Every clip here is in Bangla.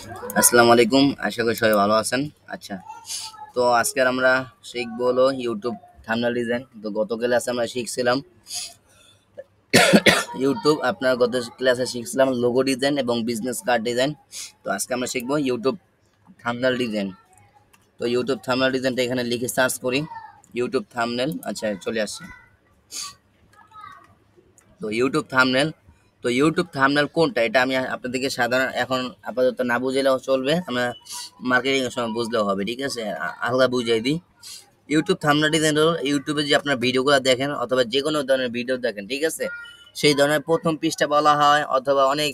আসসালামু আলাইকুম, আশা করি সবাই ভালো আছেন। আচ্ছা, তো আজকে আমরা শিখবো হলো ইউটিউব থাম্বনেল ডিজাইন। তো গত ক্লাসে আমরা শিখছিলাম ইউটিউব, আপনার গত ক্লাসে শিখছিলাম লোগো ডিজাইন এবং বিজনেস কার্ড ডিজাইন। তো আজকে আমরা শিখবো ইউটিউব থাম্বনেল ডিজাইন। তো ইউটিউব থাম্বনেল ডিজাইনটা এখানে লিখে সার্চ করি, ইউটিউব থাম্বনেল। আচ্ছা, চলে আসছে। তো ইউটিউব থাম্বনেল কোনটা, এটা আমি আপনাদেরকে সাধারণ এখন আপাতত না বুঝলেও চলবে, আমরা মার্কেটিং এর সময় বুঝলেও হবে, ঠিক আছে? আলাদা বুঝাই দিই। ইউটিউব থাম্বনেল ডিজাইন হলো ইউটিউবে যে আপনার ভিডিওগুলো দেখেন অথবা যে কোনো ধরনের ভিডিও দেখেন, ঠিক আছে? সেই ধরনের প্রথম পৃষ্ঠা বলা হয় অথবা অনেক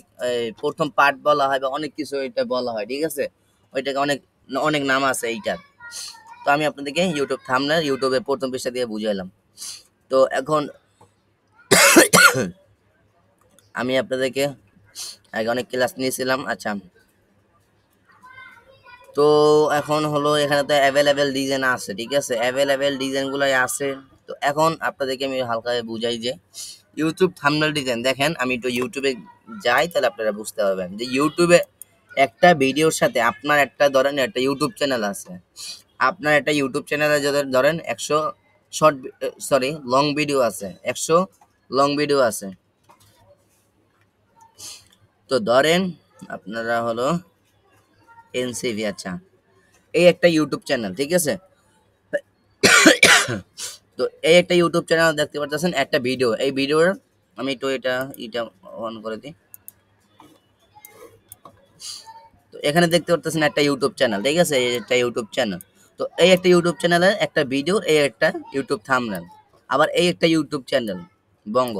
প্রথম পার্ট বলা হয় বা অনেক কিছু এটা বলা হয়, ঠিক আছে? ওইটাকে অনেক অনেক নাম আছে এইটার। তো আমি আপনাদেরকে ইউটিউব থাম্বনেল ইউটিউবে প্রথম পৃষ্ঠা দিয়ে বুঝাইলাম। তো এখন আমি আপনাদেরকে আগে অনেক ক্লাস নিয়েছিলাম। আচ্ছা, তো এখন হলো এখানে তো অ্যাভেলেবেল ডিজাইন আছে, ঠিক আছে? অ্যাভেলেবেল ডিজাইনগুলোই আছে। তো এখন আপনাদেরকে আমি হালকা বুঝাই যে ইউটিউব থাম্বনেল ডিজাইন দেখেন, আমি একটু ইউটিউবে যাই, তাহলে আপনারা বুঝতে পারবেন যে ইউটিউবে একটা ভিডিওর সাথে আপনার একটা ধরেন একটা ইউটিউব চ্যানেল আছে, আপনার একটা ইউটিউব চ্যানেলে যদি ধরেন 100 শর্ট লং ভিডিও আছে, 100 লং ভিডিও আছে। তো ধরেন আপনারা হলো এনসিভি, আচ্ছা, এই একটা ইউটিউব চ্যানেল, ঠিক আছে? তো এই একটা ইউটিউব চ্যানেল দেখতে পাচ্ছেন, একটা ভিডিও, এই ভিডিওর আমি একটু এটা অন করে দিই। তো এখানে দেখতে পাচ্ছেন একটা ইউটিউব চ্যানেল, ঠিক আছে? এই একটা ইউটিউব চ্যানেল। তো এই একটা ইউটিউব চ্যানেলের একটা ভিডিও, এই একটা ইউটিউব থাম্বনেল, আবার এই একটা ইউটিউব চ্যানেল বঙ্গ।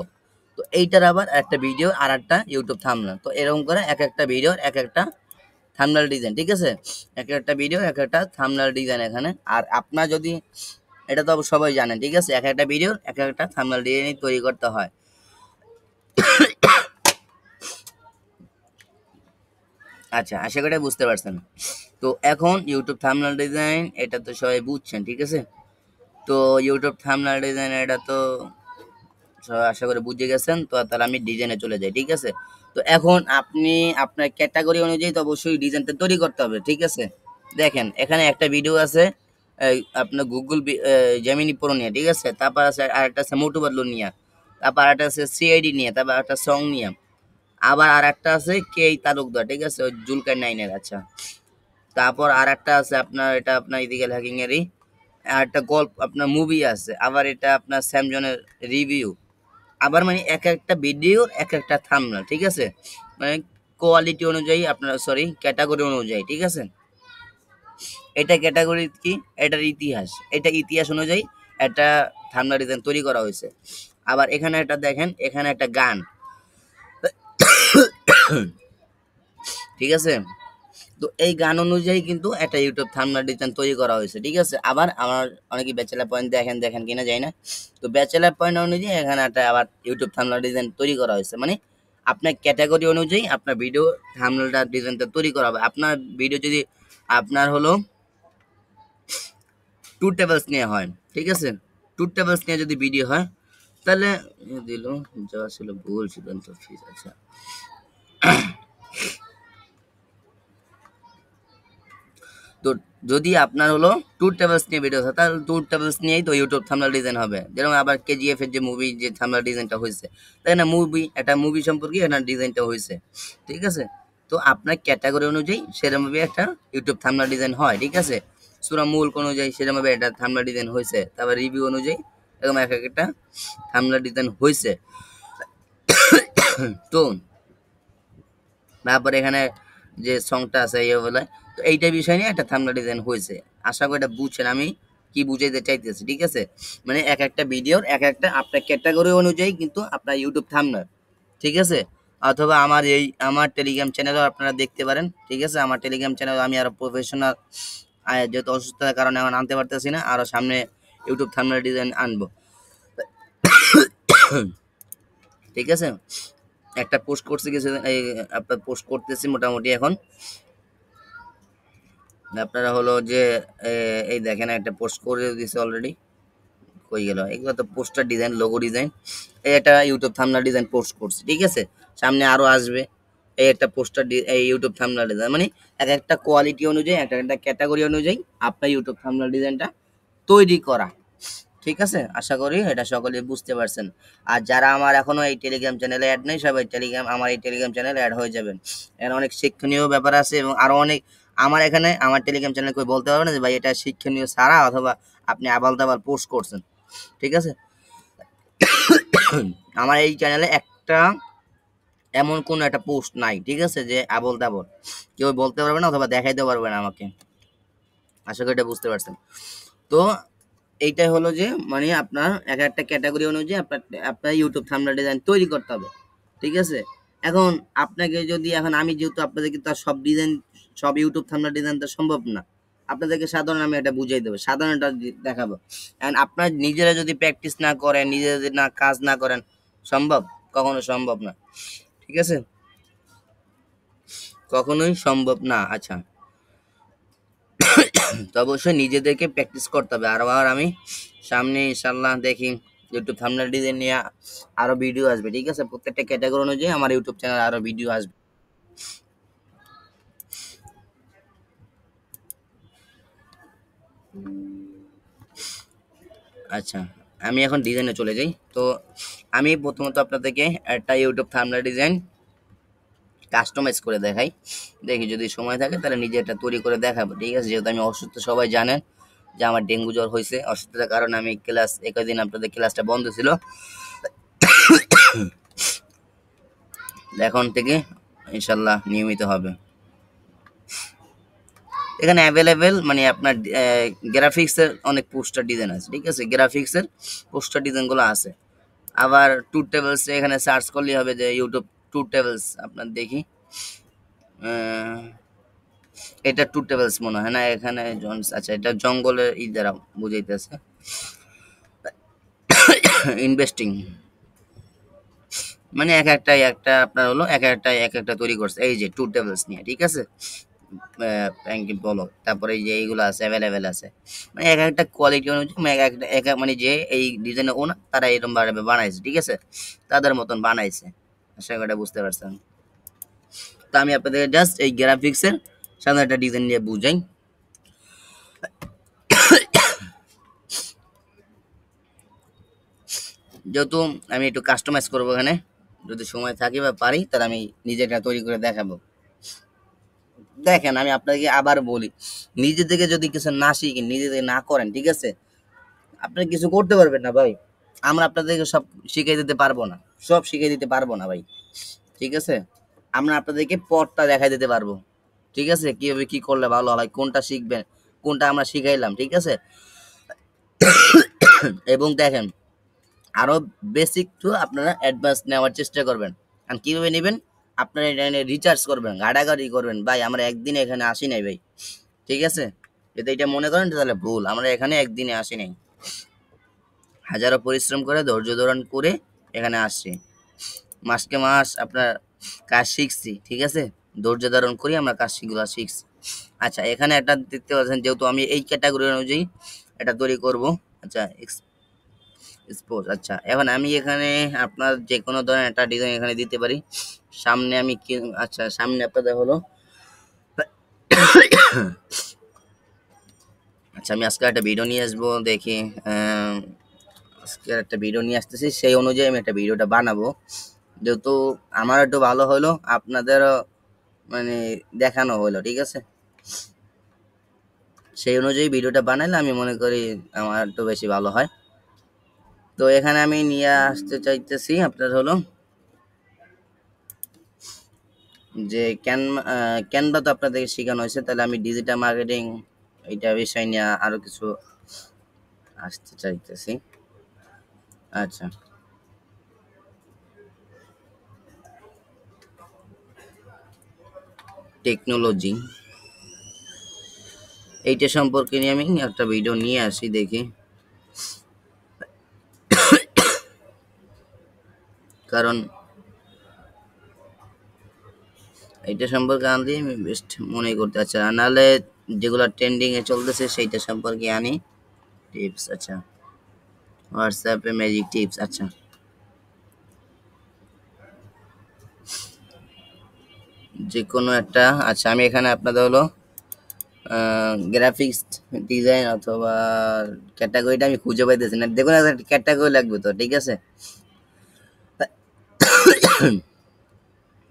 তো এইটার আবার একটা ভিডিও আর একটা ইউটিউব থাম্বনেল। তো এরকম করে এক একটা ভিডিওর এক একটা থাম্বনেল ডিজাইন, ঠিক আছে? এক একটা ভিডিও এক একটা থাম্বনেল ডিজাইন এখানে। আর আপনার যদি এটা তো সবাই জানেন, ঠিক আছে? এক একটা ভিডিও এক একটা থাম্বনেল ডিজাইন তৈরি করতে হয়। আচ্ছা, আশা করি বুঝতে পারছেন। তো এখন ইউটিউব থাম্বনেল ডিজাইন এটা তো সবাই বুঝছেন, ঠিক আছে? তো ইউটিউব থাম্বনেল ডিজাইন এটা তো সবাই আশা করি বুঝে গেছেন। তো তাহলে আমি ডিজাইনে চলে যাই, ঠিক আছে? তো এখন আপনি আপনার ক্যাটাগরি অনুযায়ী তো অবশ্যই ডিজাইনটা তৈরি করতে হবে, ঠিক আছে? দেখেন এখানে একটা ভিডিও আছে আপনার গুগল জেমিনি প্রো নিয়ে, ঠিক আছে? তারপর আছে আরেকটা আছে মোটু পাতলু নিয়ে, তারপর আরেকটা আছে সিআইডি নিয়ে, তারপর একটা সং নিয়ে, আবার আর একটা আছে কে তালুকদার, ঠিক আছে? ওই জুলকার নাইনের। আচ্ছা, তারপর আর একটা আছে আপনার, এটা আপনার ইদিকে হ্যাকিং এরই আর একটা গল্প আপনার মুভি আছে, আবার এটা আপনার স্যামজনের রিভিউ, আবার মানে এক একটা ভিডিও এক একটা থাম্বনেল, ঠিক আছে? মানে কোয়ালিটি অনুযায়ী আপনার ক্যাটাগরি অনুযায়ী, ঠিক আছে? এটা ক্যাটাগরি কি, এটার ইতিহাস, এটা ইতিহাস অনুযায়ী একটা থাম্বনেল ডিজাইন তৈরি করা হয়েছে। আবার এখানে একটা দেখেন, এখানে একটা গান, ঠিক আছে? তো এই গান অনুযায়ী কিন্তু একটা ইউটিউব থাম্বনেল ডিজাইন তৈরি করা হয়েছে, ঠিক আছে? আবার আমার অনেকে ব্যাচেলার পয়েন্ট দেখেন কিনা যায় না। তো ব্যাচেলার পয়েন্ট অনুযায়ী এখানে একটা আবার ইউটিউব থাম্বনেল ডিজাইন তৈরি করা হয়েছে। মানে আপনার ক্যাটাগরি অনুযায়ী আপনার ভিডিও থাম্বনেলটা ডিজাইনটা তৈরি করা হবে। আপনার ভিডিও যদি আপনার হলো ট্যুর ট্রাভেলস নিয়ে হয়, ঠিক আছে? ট্যুর ট্রাভেলস নিয়ে যদি ভিডিও হয়, তাহলে দিল যাওয়া ছিল ভুল সিদ্ধান্ত ফিজ। আচ্ছা, তো যদি আপনার হলো ট্যুর ট্রাভেলস নিয়ে ভিডিও হয়, তাহলে ট্যুর ট্রাভেলস নিয়েই তো ইউটিউব থাম্বনেল ডিজাইন হবে। যেরকম আবার কেজিএফ এর যে মুভি যে থাম্বনেল ডিজাইনটা হয়েছে, তাই না? একটা মুভি সম্পর্কে এটা ডিজাইনটা হয়েছে, ঠিক আছে? তো আপনার ক্যাটাগরি অনুযায়ী সেরকমভাবে একটা ইউটিউব থাম্বনেল ডিজাইন হয়, ঠিক আছে? সূরা মুলক অনুযায়ী সেরকমভাবে একটা থাম্বনেল ডিজাইন হয়েছে, তারপর রিভিউ অনুযায়ী এরকম এক একটা থাম্বনেল ডিজাইন হয়েছে। তো তারপরে এখানে যে সংটা আছে ইয়ে বলে, তো এইটা বিষয় নিয়ে একটা থাম্বনেল ডিজাইন হয়েছে। আশা করি এটা বুঝছেন আমি কি বুঝাইতে চাইতেছি, ঠিক আছে? মানে এক একটা ভিডিওর এক একটা আপনার ক্যাটাগরি অনুযায়ী কিন্তু আপনার ইউটিউব থাম্বনেল, ঠিক আছে? অথবা আমার টেলিগ্রাম চ্যানেলও আপনারা দেখতে পারেন, ঠিক আছে? আমার টেলিগ্রাম চ্যানেল আমি আরো প্রফেশনাল, যেহেতু অসুস্থতার কারণে এখন আনতে পারতেছি না, আরো সামনে ইউটিউব থাম্বনেল ডিজাইন আনবো, ঠিক আছে? একটা পোস্ট করছি কিছু এই আপনার পোস্ট করতেছি মোটামুটি এখন। আপনারা হলো যে এই দেখেন একটা পোস্ট করে দিয়েছে অলরেডি, কই গেল? এগুলো তো পোস্টার ডিজাইন, লোগো ডিজাইন, এটা ইউটিউব থাম্বনেল ডিজাইন পোস্ট করছি, ঠিক আছে? সামনে আরো আসবে। এই একটা পোস্টার এই ইউটিউব থাম্বনেল ডিজাইন মানে এক একটা কোয়ালিটি অনুযায়ী একটা একটা ক্যাটাগরি অনুযায়ী আপনার ইউটিউব থাম্বনেল ডিজাইনটা তৈরি করা। ঠিক আছে, আশা করি এটা সকলে বুঝতে পারছেন। আর যারা আমার এখনো এই টেলিগ্রাম চ্যানেলে অ্যাড নেই, সবাই আমার এই টেলিগ্রাম চ্যানেলে অ্যাড হয়ে যাবেন। এর অনেক শিক্ষণীয় ব্যাপার আছে এবং আরো অনেক আমার এখানে আমার টেলিগ্রাম চ্যানেলে কেউ বলতে পারবে না যে ভাই এটা শিক্ষণীয় ছাড়া অথবা আপনি আবাল তাবাল পোস্ট করছেন। ঠিক আছে, আমার এই চ্যানেলে একটা এমন কোন একটা পোস্ট নাই, ঠিক আছে, যে আবল তাবল কেউ বলতে পারবে না অথবা দেখাইতে পারবে না আমাকে। আশা করি এটা বুঝতে পারছেন। তো এইটাই হলো যে মানে আপনার এক একটা ক্যাটাগরি অনুযায়ী আপনার আপনার ইউটিউব থাম্বনেল ডিজাইন তৈরি করতে হবে। ঠিক আছে, এখন আপনাকে যদি এখন আমি যেহেতু আপনাদেরকে তার সব ডিজাইন সব ইউটিউব থাম্বনেল ডিজাইন তো সম্ভব না, আপনাদেরকে সাধারণ আমি এটা বুঝিয়ে দেবো, সাধারণটা দেখাবো। এখন আপনার নিজেরা যদি প্র্যাকটিস না করেন, নিজেরা যদি না কাজ না করেন, সম্ভব? কখনো সম্ভব না। ঠিক আছে, কখনোই সম্ভব না। আচ্ছা, তো অবশ্যই নিজেদেরকে প্র্যাকটিস করতে হবে। আর আমি সামনে ইনশাল্লাহ দেখি ইউটিউব থাম্বনেল ডিজাইন নিয়ে আরো ভিডিও আসবে। ঠিক আছে, প্রত্যেকটা ক্যাটাগরি অনুযায়ী আমার ইউটিউব চ্যানেলে আরো ভিডিও আসবে। আচ্ছা, আমি এখন ডিজাইনে চলে যাই। তো আমি প্রথমত আপনাদেরকে একটা ইউটিউব থাম্বনেল ডিজাইন কাস্টমাইজ করে দেখাই, দেখি যদি সময় থাকে তাহলে নিজে এটা তৈরি করে দেখাবো। ঠিক আছে, যেহেতু আমি অসুস্থ, সবাই জানেন যে আমার ডেঙ্গু জ্বর হয়েছে, অসুস্থতার কারণে আমি ক্লাস একদিন আপনাদের ক্লাসটা বন্ধ ছিল। এখন থেকে ইনশাল্লাহ নিয়মিত হবে। এখানে অ্যাভেলেবেল মানে আপনার গ্রাফিক্সের অনেক পোস্টার ডিজাইন আছে। ঠিক আছে, গ্রাফিক্সের পোস্টার ডিজাইনগুলো আছে। আবার ট্যুর টেবলস এখানে সার্চ করলেই হবে যে ইউটিউব ট্যুর টেবলস। আপনার দেখি এটা ট্যুর টেবলস মনে হয় না, এখানে আচ্ছা এটা জঙ্গলের দ্বারা বুঝাইতেছে ইনভেস্টিং মানে এক একটাই একটা আপনার হলো এক একটাই এক একটা তৈরি করছে এই যে ট্যুর টেবলস নিয়ে। ঠিক আছে, ব্যাংকিং বলো, তারপরে এই যে এইগুলো আছে অ্যাভেলেবেল আছে, মানে এক একটা কোয়ালিটি অনুযায়ী মানে মানে যে এই ডিজাইনের ওনার তারা এরকম ভাবে বানাইছে। ঠিক আছে, তাদের মতন বানাইছে। আশা করি এটা বুঝতে পারছেন। তো আমি আপনাদের জাস্ট এই গ্রাফিক্সের সাধারণ একটা ডিজাইন নিয়ে বুঝাই। যেহেতু আমি একটু কাস্টমাইজ করবো এখানে, যদি সময় থাকে বা পারি তাহলে আমি নিজেটা তৈরি করে দেখাবো। দেখেন আমি আপনাকে আবার বলি, নিজে থেকে যদি কিছু না শিখেন, নিজে থেকে না করেন, ঠিক আছে, আপনি কিছু করতে পারবেন না ভাই। আমরা আপনাদেরকে সব শিখিয়ে দিতে পারবো না, সব শিখিয়ে দিতে পারবো না ভাই। ঠিক আছে, আমরা আপনাদেরকে পথটা দেখাই দিতে পারবো। ঠিক আছে, কিভাবে কি করলে ভালো হয়, কোনটা শিখবেন, কোনটা আমরা শিখাইলাম। ঠিক আছে, এবং দেখেন আরো বেসিক টু আপনারা অ্যাডভান্স নেওয়ার চেষ্টা করবেন। আর কিভাবে নেবেন, আপনারা এখানে রিচার্জ করবেন, ঘাটাঘাটি করবেন। ভাই আমরা একদিনে এখানে আসি নাই ভাই। ঠিক আছে, যদি এটা মনে করেন তাহলে ভুল, আমরা এখানে একদিনে আসি নাই, হাজারো পরিশ্রম করে ধৈর্য ধারণ করে এখানে আসছি, মাসকে মাস আপনার কাজ শিখছি। ঠিক আছে, ধৈর্য ধারণ করি আমরা কাজ শিখছি। আচ্ছা, এখানে একটা দেখতে পাচ্ছেন, যেহেতু আমি এই ক্যাটাগরি অনুযায়ী এটা তৈরি করব। আচ্ছা, স্পোর্টস। আচ্ছা, এখন আমি এখানে আপনার যে কোনো ধরনের একটা ডিজাইন এখানে দিতে পারি। সামনে আমি কি, আচ্ছা সামনে আপনাদের হলো আচ্ছা আমি আজকে একটা ভিডিও নিয়ে আসবো, দেখি আজকে একটা ভিডিও নিয়ে আসতেছি, সেই অনুযায়ী আমি একটা ভিডিওটা বানাবো। যেহেতু আমার একটু ভালো হলো, আপনাদেরও মানে দেখানো হলো। ঠিক আছে, সেই অনুযায়ী ভিডিওটা বানাইলে আমি মনে করি আমার একটু বেশি ভালো হয়। তো এখানে আমি নিয়ে আসতে চাইতেছি আপনার হলো যে ক্যানভা তো আপনাদেরকে শেখানো হয়েছে, তাহলে আমি ডিজিটাল মার্কেটিং এইটা বিষয় নিয়ে আরো কিছু আসতে চাইতেছি। আচ্ছা, টেকনোলজি এইটা সম্পর্কে নিয়ে আমি একটা ভিডিও নিয়ে আসি, দেখি। কারণ এইটা সম্পর্কে আনলে আমি বেস্ট মনে করতে। আচ্ছা, নাহলে যেগুলো ট্রেন্ডিং এ চলতেছে সেইটা সম্পর্কে আনি টিপস। আচ্ছা, হোয়াটসঅ্যাপে ম্যাজিক টিপস। আচ্ছা, যে কোনো একটা। আচ্ছা আমি এখানে আপনাদের হলো গ্রাফিক্স ডিজাইন অথবা ক্যাটাগরিটা আমি খুঁজে পাইতেছি না, দেখুন একটা ক্যাটাগরি লাগবে তো, ঠিক আছে।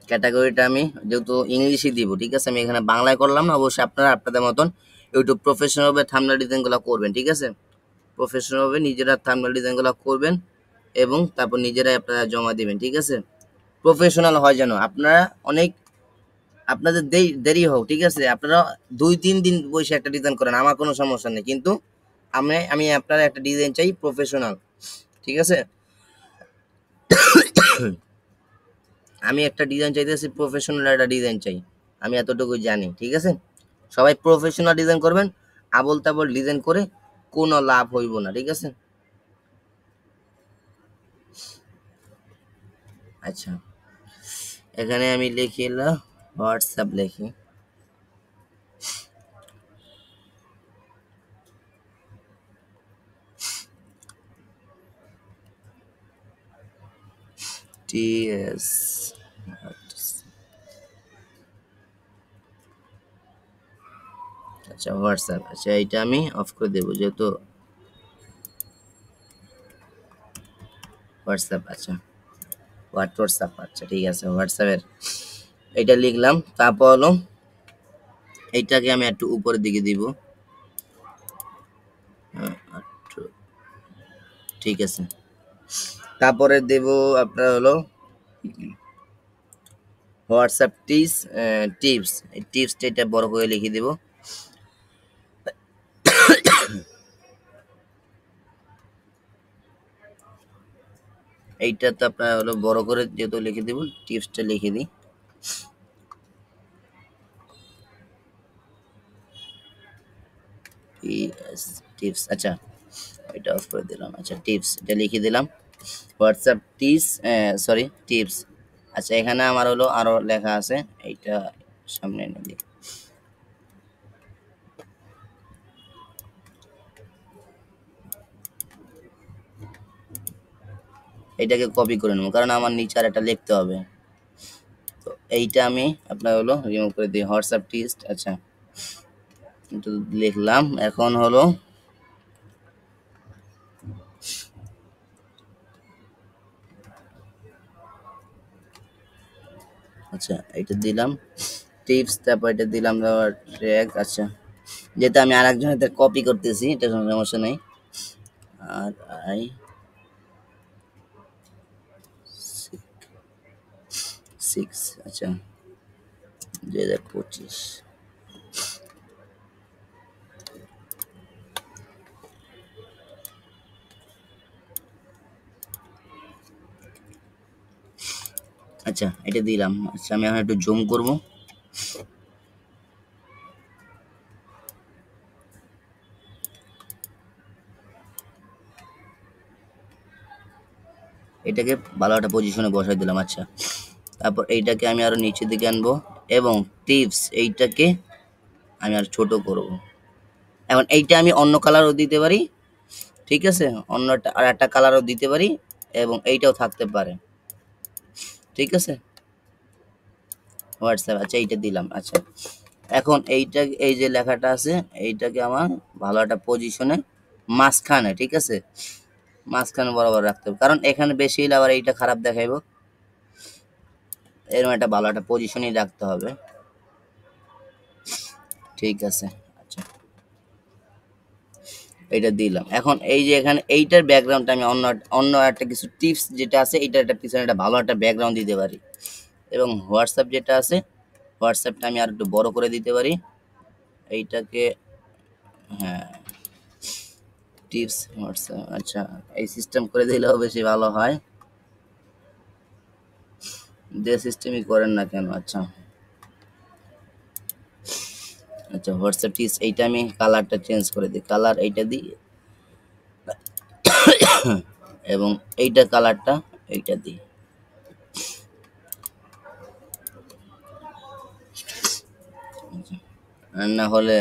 ক্যাটাগরিটা আমি যেহেতু ইংলিশে দিব, ঠিক আছে, আমি এখানে বাংলায় করলাম না, অবশ্যই আপনারা আপনাদের মতন ইউটিউব প্রফেশনাল ভাবে থাম্বনেল ডিজাইনগুলো করবেন, ঠিক আছে। প্রফেশনাল ভাবে নিজেরা থাম্বনেল ডিজাইনগুলো করবেন এবং তারপর নিজেরাই আপনারা জমা দিবেন, ঠিক আছে। প্রফেশনাল হয় যেন, আপনারা অনেক আপনাদের দেরি হোক, ঠিক আছে, আপনারা 2-3 দিন বসে একটা ডিজাইন করেন, আমার কোনো সমস্যা নেই, কিন্তু আমি আমি আপনারা একটা ডিজাইন চাই প্রফেশনাল, ঠিক আছে। আমি একটা ডিজাইন চাইতেছি, প্রফেশনাল একটা ডিজাইন চাই, আমি এতটুকু জানি, ঠিক আছে। সবাই প্রফেশনাল ডিজাইন করবেন, আবল তাবল ডিজাইন করে কোনো লাভ হইব না, ঠিক আছে। আচ্ছা এখানে আমি লিখি হোয়াটসঅ্যাপ লিখি, টিএস, আচ্ছা হোয়াটসঅ্যাপ, আচ্ছা এইটা আমি অফ করে দেবো যেহেতু হোয়াটসঅ্যাপ। আচ্ছা হোয়াটসঅ্যাপ, আচ্ছা ঠিক আছে, হোয়াটসঅ্যাপের এইটা লিখলাম। তারপর হলো এইটাকে আমি একটু উপরের দিকে দিব, একটু, ঠিক আছে। তারপরে দেব আপনার হলো হোয়াটসঅ্যাপ টিপস, এই টিপসটা এটা বড় করে লিখে দিব। এইটা তো আপনার হলো বড় করে যেহেতু লিখে দিব, টিপসটা লিখে দিই। টিপস, আচ্ছা এটা অফ করে দিলাম। আচ্ছা টিপস এটা লিখে দিলাম, হোয়াটসঅ্যাপ সরি টিপস। আচ্ছা এখানে আমার হলো আরো লেখা আছে, এইটা সামনে এনে দিই। এইটাকে কপি করে নেবো কারণ আমার নিচে আর একটা লিখতে হবে, তো এইটা আমি আপনার হলো রিমুভ করে দিই, হোয়াটসঅ্যাপ টিপস। আচ্ছা এটা লিখলাম, এখন হলো আচ্ছা এটা দিলাম টিপস, তারপর এটা দিলাম ট্র্যাক। আচ্ছা যেহেতু আমি আর একজনের কপি করতেছি, এটা কোনো সমস্যা নেই। আর আই 6, আচ্ছা 2025। আচ্ছা এটা দিলাম। আচ্ছা আমি এখন একটু জুম করব, এটাকে ভালো একটা পজিশনে বসাই দিলাম। আচ্ছা তারপর এইটাকে আমি আরো নিচের দিকে আনবো এবং টিপস এইটাকে আমি আর ছোট করব। এখন এইটা আমি অন্য কালারও দিতে পারি, ঠিক আছে, আর একটা কালারও দিতে পারি এবং এইটাও থাকতে পারে, ঠিক আছে। হোয়াটসঅ্যাপ, আচ্ছা এইটা দিলাম। আচ্ছা এখন এইটা, এই যে লেখাটা আছে এইটাকে আমার ভালো একটা পজিশনে মাঝখানে, ঠিক আছে, মাঝখানে বরাবর রাখতে হবে, কারণ এখানে বেশি হলে আবার এইটা খারাপ দেখাইবো, এরকম একটা ভালো একটা পজিশনই রাখতে হবে, ঠিক আছে। আচ্ছা এটা দিলাম। এখন এই যে এখানে এইটার ব্যাকগ্রাউন্ডটা আমি অন্য অন্য একটা কিছু টিপস যেটা আছে এইটার একটা পিছনে একটা ভালো একটা ব্যাকগ্রাউন্ড দিতে পারি, এবং হোয়াটসঅ্যাপ যেটা আছে হোয়াটসঅ্যাপটা আমি আর একটু বড় করে দিতে পারি এইটাকে। হ্যাঁ টিপস হোয়াটসঅ্যাপ, আচ্ছা এই সিস্টেম করে দিলেও বেশি ভালো হয়, যে সিস্টেমই করেন না কেন। আচ্ছা আচ্ছা হোয়াটসঅ্যাপ টিপস এইটা আমি কালারটা চেঞ্জ করে দিই, কালার এইটা দিই এবং এইটা কালারটা এইটা দিই। আর না হলে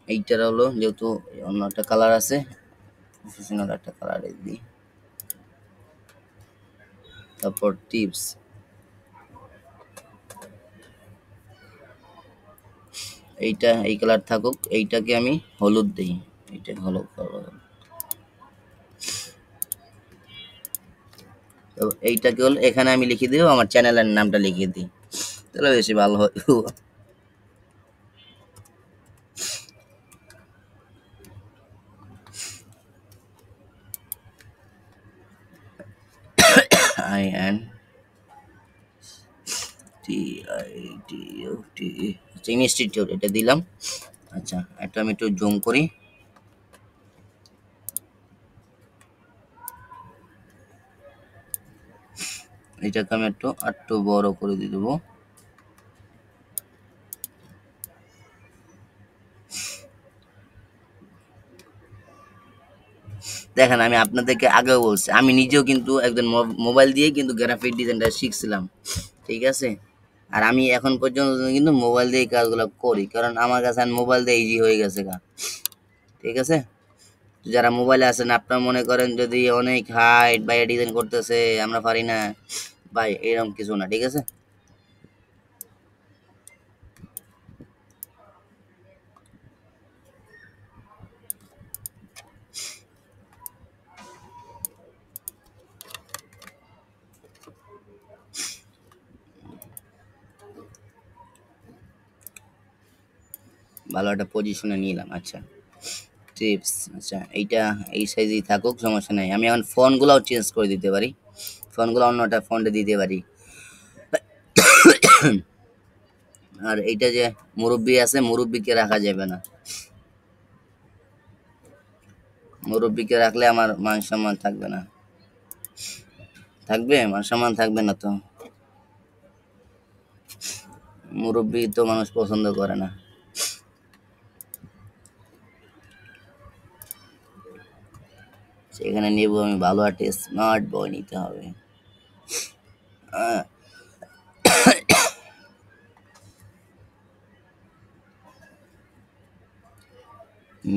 এইটার হলো যেহেতু অন্য একটা কালার আছে, প্রফেশনাল একটা কালার দিই, তারপর টিপস, এইটা এই কালার থাকুক, এইটাকে আমি হলুদ দিই, এইটা হলুদ কালার। তো এইটাকে হলো এখানে আমি লিখে দিব, আমার চ্যানেলের নামটা লিখে দিই, তাহলে বেশি ভালো হয়। IN TITUT, আচ্ছা ইনস্টিটিউট এটা দিলাম। আচ্ছা এটা আমি একটু জুম করি, এটাকে আমি একটু বড় করে দিয়ে দেবো। দেখেন আমি আপনাদেরকে আগেও বলছি, আমি নিজেও কিন্তু একজন মোবাইল দিয়ে কিন্তু গ্রাফিক ডিজাইনটা শিখছিলাম, ঠিক আছে। আর আমি এখন পর্যন্ত কিন্তু মোবাইল দিয়ে কাজগুলো করি, কারণ আমার কাছে মোবাইল দিয়ে ইজি হয়ে গেছে গা, ঠিক আছে। যারা মোবাইলে আছেন আপনারা মনে করেন যদি অনেক হাইট বা ডিজাইন করতেছে আমরা পারি না, ভাই এরকম কিছু না, ঠিক আছে। ভালো একটা পজিশনে নিলাম। আচ্ছা টিপস, আচ্ছা এইটা এই সাইজেই থাকুক, সমস্যা নাই। আমি এখন ফন্টগুলোও চেঞ্জ করে দিতে পারি, ফন্টগুলো অন্য একটা ফন্টে দিতে পারি। আর এইটা যে মুরব্বি আছে, মুরব্বিকে রাখা যাবে না, মুরব্বিকে রাখলে আমার মান সম্মান থাকবে না। থাকবে মান সম্মান থাকবে না তো, মুরব্বি তো মানুষ পছন্দ করে না। সেখানে নেব আমি ভালো একটা স্মার্ট বয় নিতে হবে।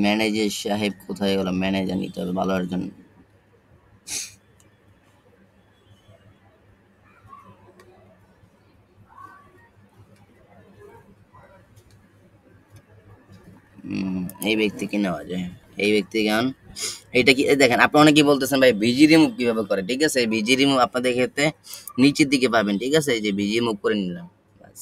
ম্যানেজার সাহেব কোথায় গেল, ম্যানেজার নিতে হবে ভালো একজন। এই ব্যক্তিকে নেওয়া যায়, এই ব্যক্তিকে আন। এইটা কি এই দেখেন, আপনি অনেকেই বলতেছেন ভাই ভিজি রিমুভ কিভাবে করে, ঠিক আছে। ভিজি রিমুভ আপনাদের ক্ষেত্রে নিচের দিকে পাবেন, ঠিক আছে। এই যে ভিজি রিমুভ করে নিলাম, ব্যাস।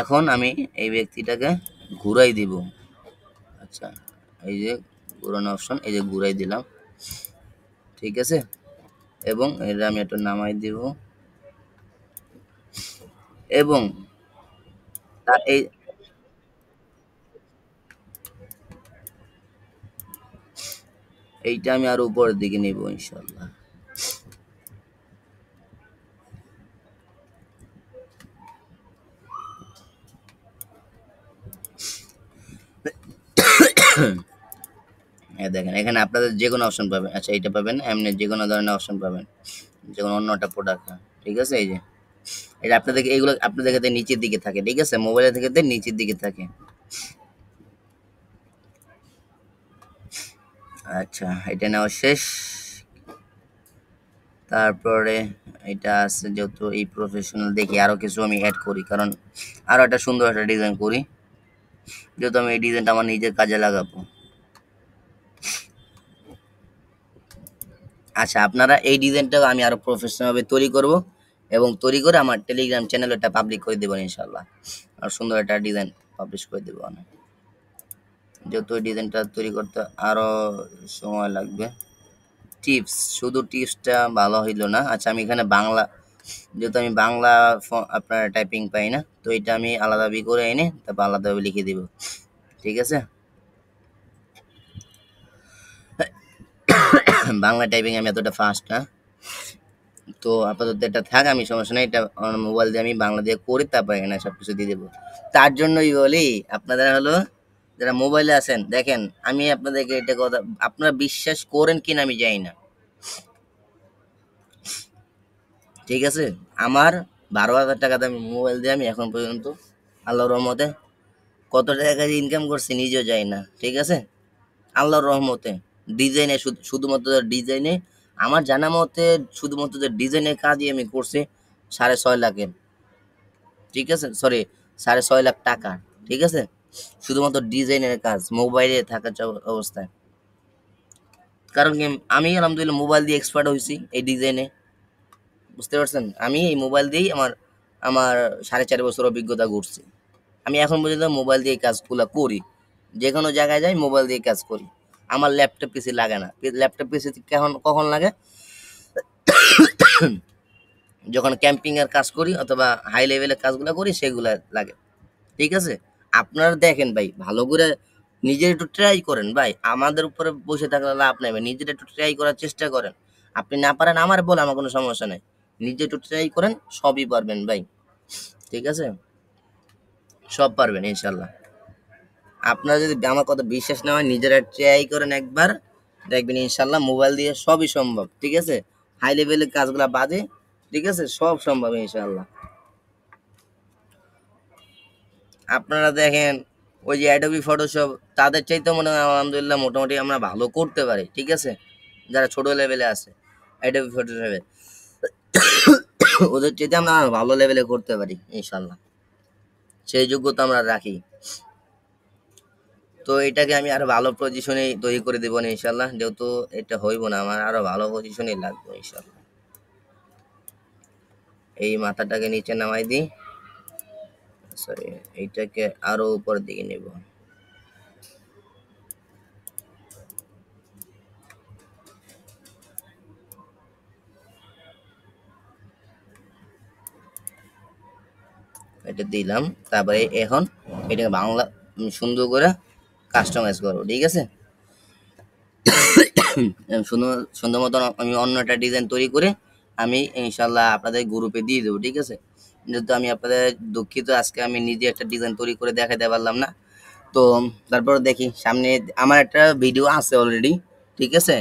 এখন আমি এই ব্যক্তিটাকে ঘুরাই দিব। আচ্ছা এই যে ঘুরানো অপশন, এই যে ঘুরাই দিলাম, ঠিক আছে। এবং এটা আমি একটু নামাই দিব, এবং এই এইটা আমি আরো উপরের দিকে নিব ইনশাল্লাহ। দেখেন এখানে আপনাদের যে কোনো অপশন পাবেন। আচ্ছা এইটা পাবেন, এমনি যে কোনো ধরনের অপশন পাবেন, যে কোনো অন্য একটা প্রোডাক্ট, ঠিক আছে। এই যে এটা আপনাদের এইগুলো আপনাদের ক্ষেত্রে নিচের দিকে থাকে, ঠিক আছে, মোবাইলের ক্ষেত্রে নিচের দিকে থাকে। আচ্ছা এটা নেওয়া শেষ। তারপরে এটা আছে, যেহেতু এই প্রফেশনাল দেখি আরো কিছু আমি অ্যাড করি, কারণ আরো একটা সুন্দর একটা ডিজাইন করি, যেহেতু আমি এই ডিজাইনটা আমার নিজের কাজে লাগাবো। আচ্ছা আপনারা এই ডিজাইনটাও আমি আরো প্রফেশনাল ভাবে তৈরি করব, এবং তৈরি করে আমার টেলিগ্রাম চ্যানেলে এটা পাবলিক করে দেবো ইনশাল্লাহ। আর সুন্দর একটা ডিজাইন পাবলিশ করে দেবো আমি, যেহেতু এই ডিজাইনটা তৈরি করতে আরো সময় লাগবে। টিপস, শুধু টিপসটা ভালো হইলো না। আচ্ছা আমি এখানে বাংলা, যেহেতু আমি বাংলা আপনার টাইপিং পাই না, তো এটা আমি আলাদাভাবে করে এনে তারপর আলাদাভাবে লিখে দিব, ঠিক আছে। বাংলা টাইপিং আমি এতটা ফাস্ট না, তো আপাতত এটা থাক, আমি সমস্যা নেই, এটা মোবাইল দিয়ে আমি বাংলা দিয়ে করি, তারপর এখানে সব কিছু দিয়ে দেবো। তার জন্যই বলি আপনারা হলো যারা মোবাইলে আছেন, দেখেন আমি আপনাদেরকে এটা কথা, আপনারা বিশ্বাস করেন কিনা আমি জানি না, ঠিক আছে। আমার 12,000 টাকা দামি মোবাইল দিয়ে আমি এখন পর্যন্ত আল্লাহর রহমতে কত টাকা ইনকাম করছি নিজেও যাই না, ঠিক আছে। আল্লাহর রহমতে ডিজাইনে, শুধুমাত্র ডিজাইনে, আমার জানা মতে শুধুমাত্র যে ডিজাইনের কাজই আমি করছি, 6.5 লাখের, ঠিক আছে, সরি 6.5 লাখ টাকা, ঠিক আছে, শুধুমাত্র ডিজাইনের কাজ মোবাইলে থাকা অবস্থায়। কারণ কি আমি আলহামদুলিল্লাহ মোবাইল দিয়ে এক্সপার্ট হয়েছি এই ডিজাইনে, বুঝতে পারছেন, আমি এই মোবাইল দিয়েই আমার আমার 4.5 বছর অভিজ্ঞতা ঘুরছি। আমি এখন পর্যন্ত মোবাইল দিয়ে কাজগুলো করি, যে কোনো জায়গায় যাই মোবাইল দিয়ে কাজ করি, আমার ল্যাপটপ পিসি লাগে না। ল্যাপটপ পিসি কখন কখন লাগে, যখন ক্যাম্পিংয়ের কাজ করি অথবা হাই লেভেলের কাজগুলো করি সেগুলো লাগে, ঠিক আছে। আপনারা দেখেন ভাই, ভালো করে নিজের একটু ট্রাই করেন ভাই, আমাদের উপরে বসে থাকলে লাভ নাই ভাই, নিজের একটু ট্রাই করার চেষ্টা করেন। আপনি না পারেন আমার বলে আমার কোনো সমস্যা নেই, নিজে একটু ট্রাই করেন, সবই পারবেন ভাই, ঠিক আছে, সব পারবেন ইনশাল্লাহ। আপনারা যদি আমার কথা বিশ্বাস না হয় নিজেরা ট্রাই করেন একবার, দেখবেন ইনশাল্লাহ মোবাইল দিয়ে সবই সম্ভব, ঠিক আছে, হাই লেভেলের কাজগুলো বাদে, ঠিক আছে, সব সম্ভব ইনশাল্লাহ। আপনারা দেখেন ওই যে অ্যাডোবি ফটোশপ, তাদের চাইতে মনে হয় আলহামদুলিল্লাহ মোটামুটি আমরা ভালো করতে পারি, ঠিক আছে, যারা ছোট লেভেলে আছে অ্যাডোবি ফটোশপে, ওদের চাইতে আমরা ভালো লেভেলে করতে পারি ইনশাল্লাহ, সেই যোগ্যতা আমরা রাখি। তো এটাকে আমি আরো ভালো পজিশনে তৈরি করে দেবো না ইনশাল্লাহ, যেহেতু এটা হইব না, আমার আরো ভালো পজিশনে লাগবে ইনশাল্লাহ। এই মাথাটাকে নিচে নামাই দিই, সরি, এইটাকে আরো উপরের দিকে নেব। এটা দিলাম, তারপরে এখন এটাকে বাংলা সুন্দর করে কাস্টমাইজ করবো, ঠিক আছে। সুন্দর সুন্দর মতন আমি অন্য একটা ডিজাইন তৈরি করে আমি ইনশাল্লাহ আপনাদের গ্রুপে দিয়ে দেবো, ঠিক আছে। যেহেতু আমি আপনাদের দুঃখিত, আজকে আমি নিজে একটা ডিজাইন তৈরি করে দেখাতে পারলাম না। তো তারপর দেখি সামনে আমার একটা ভিডিও আছে অলরেডি, ঠিক আছে,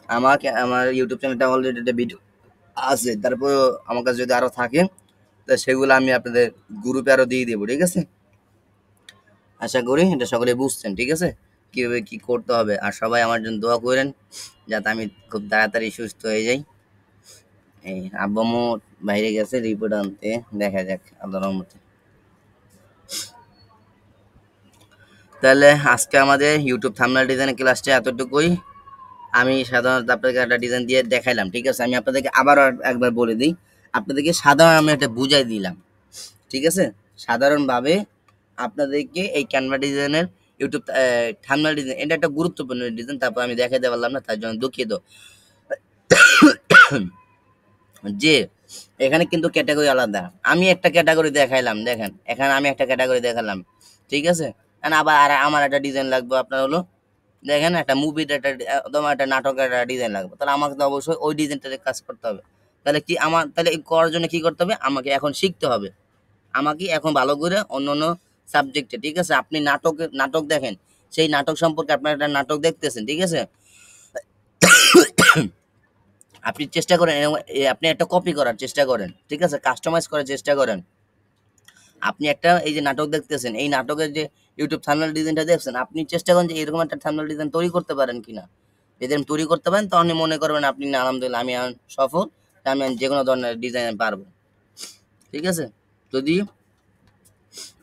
আমার ইউটিউব চ্যানেলটা অলরেডি একটা ভিডিও আছে, তারপর আমার কাছে যদি আরও থাকে তো সেগুলো আমি আপনাদের গ্রুপে আরও দিয়ে দেবো, ঠিক আছে। আশা করি এটা সকলে বুঝছেন, ঠিক আছে, কীভাবে কী করতে হবে। আর সবাই আমার জন্য দোয়া করেন যাতে আমি খুব তাড়াতাড়ি সুস্থ হয়ে যাই। এই আব্বামু বাইরে গেছে রিপোর্ট আনতে, দেখা যাক আল্লাহর রহমতে। তাহলে আজকে আমাদের ইউটিউব থাম্বনেল ডিজাইনের ক্লাসটা এতটুকুই। আমি সাধারণত আপনাদেরকে একটা ডিজাইন দিয়ে দেখাইলাম, ঠিক আছে। আমি আপনাদেরকে আবারও একবার বলে দিই, আপনাদেরকে সাধারণ আমি একটা বুঝাই দিলাম, ঠিক আছে। সাধারণভাবে আপনাদেরকে এই ক্যানভা ডিজাইনের ইউটিউব থাম্বনেল ডিজাইন, এটা একটা গুরুত্বপূর্ণ ডিজাইন, তারপর আমি দেখাতে পারলাম না, তার জন্য দুঃখিত। যে এখানে কিন্তু ক্যাটাগরি আলাদা, আমি একটা ক্যাটাগরি দেখাইলাম, দেখেন এখানে আমি একটা ক্যাটাগরি দেখালাম, ঠিক আছে। আবার আমার একটা ডিজাইন লাগবে আপনার হলো, দেখেন একটা মুভির একটা তোমার একটা নাটকের একটা ডিজাইন লাগবে, তাহলে আমাকে তো অবশ্যই ওই ডিজাইনটাতে কাজ করতে হবে। তাহলে কি আমার তাহলে করার জন্য কি করতে হবে, আমাকে এখন শিখতে হবে, আমাকে এখন ভালো করে অন্য অন্য সাবজেক্টে, ঠিক আছে। আপনি নাটক দেখেন, সেই নাটক সম্পর্কে আপনার একটা নাটক দেখতেছেন, ঠিক আছে, আপনি চেষ্টা করেন আপনি একটা কপি করার চেষ্টা করেন, ঠিক আছে, কাস্টমাইজ করার চেষ্টা করেন। আপনি একটা এই যে নাটক দেখতেছেন, এই নাটকের যে ইউটিউব থাম্বনেল ডিজাইনটা দেখছেন, আপনি চেষ্টা করেন যে এরকম একটা থাম্বনেল ডিজাইন তৈরি করতে পারেন কিনা। যদি আপনি তৈরি করতে পারেন তখন মনে করবেন আপনি না আলহামদুলিল্লাহ আমি সফল, আমি যে কোনো ধরনের ডিজাইন পারবো, ঠিক আছে। যদি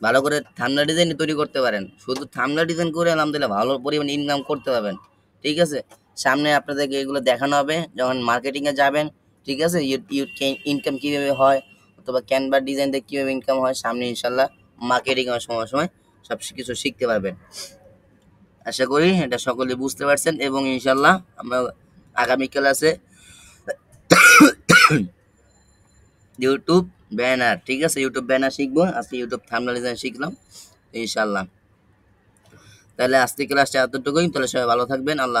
ভালো করে থাম্বনেল ডিজাইন তৈরি করতে পারেন, শুধু থাম্বনেল ডিজাইন করে আলহামদুলিল্লাহ ভালো পরিমাণ ইনকাম করতে পারবেন, ঠিক আছে। সামনে আপনাদেরকে এগুলো দেখানো হবে যখন মার্কেটিংয়ে যাবেন, ঠিক আছে, ইনকাম কীভাবে হয় অথবা ক্যানভা ডিজাইন দিয়ে কীভাবে ইনকাম হয়, সামনে ইনশাল্লাহ মার্কেটিংয়ের সময় সময় সব কিছু শিখতে পারবেন। আশা করি এটা সকলে বুঝতে পারছেন, এবং ইনশাল্লাহ আমরা আগামী ক্লাসে ইউটিউব ব্যানার, ঠিক আছে, ইউটিউব ব্যানার শিখবো। আজকে ইউটিউব থাম্বনেল ডিজাইন শিখলাম ইনশাল্লাহ। তাহলে আজকে ক্লাসটা এতটুকুই, তাহলে সবাই ভালো থাকবেন, আল্লাহ।